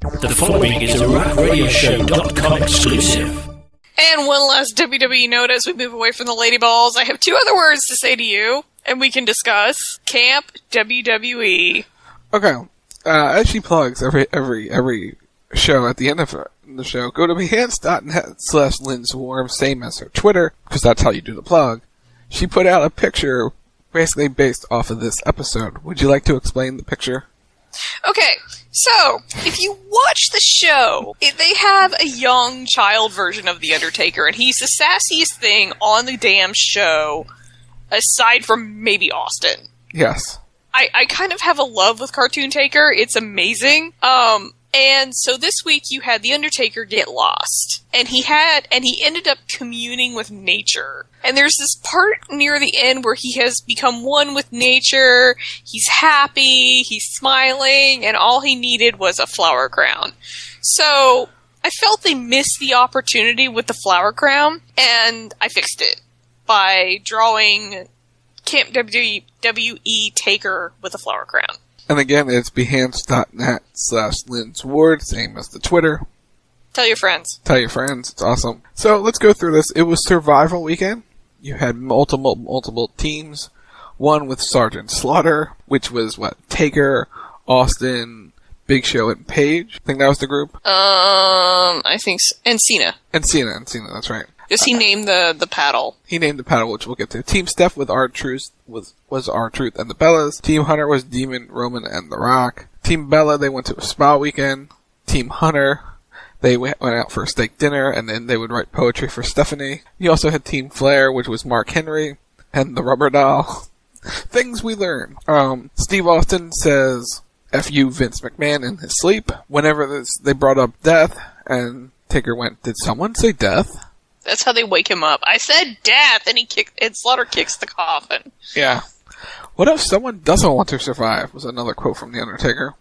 The following is a RackRadioShow.com exclusive. And one last WWE note as we move away from the Lady Balls. I have two other words to say to you, and we can discuss. Camp WWE. Okay. As she plugs every show at the end of the show, go to behance.net/LynnSwarm, same as her Twitter, because that's how you do the plug. She put out a picture basically based off of this episode. Would you like to explain the picture? Okay, so, if you watch the show, they have a young child version of The Undertaker, and he's the sassiest thing on the damn show, aside from maybe Austin. Yes. I kind of have a love with Cartoon Taker. It's amazing. And so this week you had The Undertaker get lost. And he ended up communing with nature. And there's this part near the end where he has become one with nature, he's happy, he's smiling, and all he needed was a flower crown. So, I felt they missed the opportunity with the flower crown, and I fixed it by drawing Camp WWE Taker with a flower crown. And again, it's behance.net/LynnSward, same as the Twitter. Tell your friends. Tell your friends. It's awesome. So let's go through this. It was Survival Weekend. You had multiple teams. One with Sergeant Slaughter, which was Taker, Austin, Big Show, and Paige. I think that was the group. I think so. And Cena. And Cena, that's right. Because he named the paddle. He named the paddle, which we'll get to. Team Steph with R-Truth was R-Truth and the Bellas. Team Hunter was Demon, Roman, and The Rock. Team Bella, they went to a spa weekend. Team Hunter, they went out for a steak dinner, and then they would write poetry for Stephanie. You also had Team Flair, which was Mark Henry, and the Rubber Doll. Things we learned. Steve Austin says, F you, Vince McMahon, in his sleep. Whenever they brought up death, and Taker went, did someone say death? That's how they wake him up. I said death, and Slaughter kicks the coffin. Yeah. What if someone doesn't want to survive? Was another quote from The Undertaker.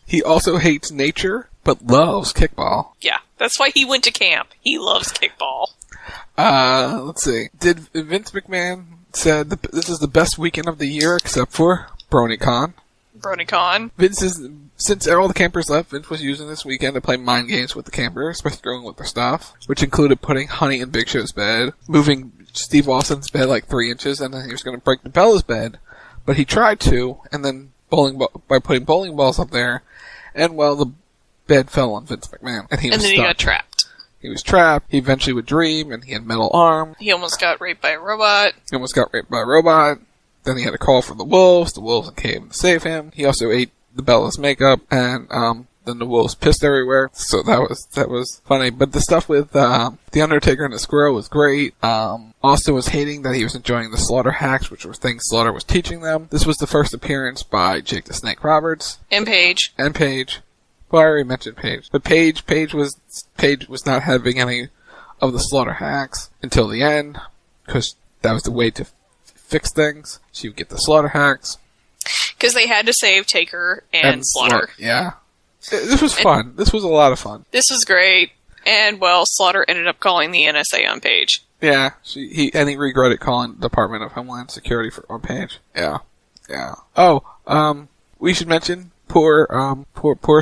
He also hates nature, but loves kickball. Yeah, that's why he went to camp. He loves kickball. Let's see. Did Vince McMahon said this is the best weekend of the year except for BronyCon? BronyCon. Since all the campers left, Vince was using this weekend to play mind games with the campers by screwing with their stuff, which included putting Honey in Big Show's bed, moving Steve Austin's bed like 3 inches, and then he was going to break the Bella's bed, but he tried to, and then by putting bowling balls up there, and the bed fell on Vince McMahon, and then he got trapped. He was trapped. He eventually would dream, and he had metal arm. He almost got raped by a robot. Then he had to call for the Wolves. The Wolves came to save him. He also ate the Bella's makeup, and then the Wolves pissed everywhere. So that was funny. But the stuff with The Undertaker and the Squirrel was great. Austin was hating that he was enjoying the Slaughter hacks, which were things Slaughter was teaching them. This was the first appearance by Jake the Snake Roberts. And Paige. Well, I already mentioned Paige. But Paige was not having any of the Slaughter hacks until the end, because that was the way to fix things. She would get the Slaughter hacks. Because they had to save Taker and Slaughter. Yeah. This was fun. This was a lot of fun. This was great. And, Slaughter ended up calling the NSA on Paige. Yeah. He regretted calling the Department of Homeland Security on Paige. Yeah. Yeah. Oh, we should mention poor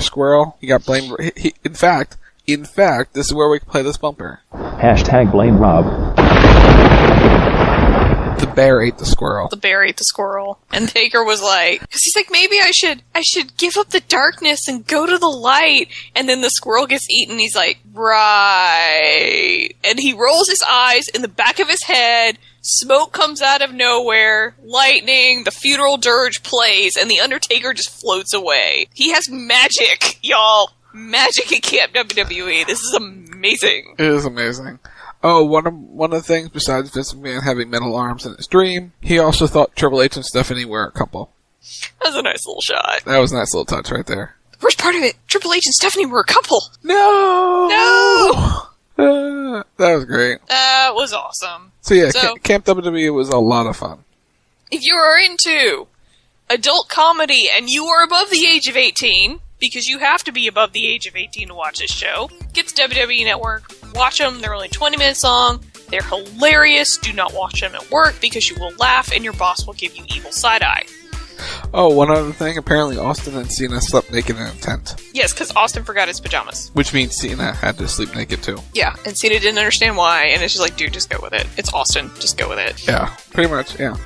Squirrel. He got blamed. In fact, this is where we can play this bumper. #blame Rob. The bear ate the squirrel. And Taker was like, because he's like, maybe I should give up the darkness and go to the light. And then the squirrel gets eaten. He's like, right. And he rolls his eyes in the back of his head. Smoke comes out of nowhere. Lightning. The funeral dirge plays. And the Undertaker just floats away. He has magic, y'all. Magic at Camp WWE. This is amazing. It is amazing. Oh, one of the things besides Vince McMahon having metal arms in his dream, he also thought Triple H and Stephanie were a couple. That was a nice little shot. That was a nice little touch right there. The worst part of it, Triple H and Stephanie were a couple. No! That was great. That was awesome. So yeah, Camp WWE was a lot of fun. If you are into adult comedy and you are above the age of 18, because you have to be above the age of 18 to watch this show, get the WWE Network, watch them, they're only 20 minutes long, they're hilarious, do not watch them at work because you will laugh and your boss will give you evil side-eye. Oh, one other thing. Apparently, Austin and Cena slept naked in a tent. Yes, because Austin forgot his pajamas. Which means Cena had to sleep naked, too. Yeah, and Cena didn't understand why, and it's just like, dude, just go with it. It's Austin. Just go with it. Yeah, pretty much, yeah.